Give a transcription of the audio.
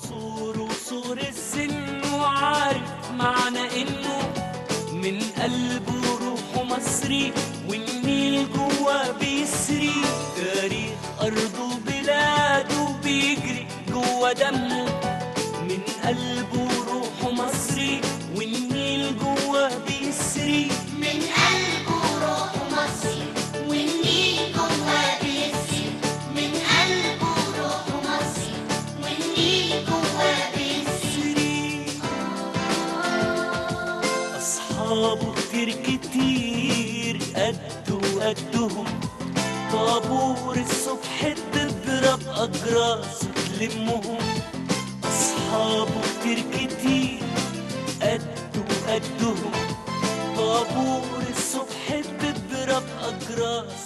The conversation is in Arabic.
صور وصور السن، وعارف معنى انه من قلبه وروحه مصري، والنيل جوا بيسري، تاريخ أرضه وبلاده بيجري جوا دمه، من قلبه وروحه مصري، والنيل جوا بيسري، من قلبه وروحه مصري، والنيل جوا بيسري، من قلبه وروحه مصري، والنيل جوا بيسري. أصحابه كتير قده وقدهم، طابور الصبح تضرب أجراس تلمهم. أصحابه كتير قده وقدهم، طابور الصبح تضرب أجراس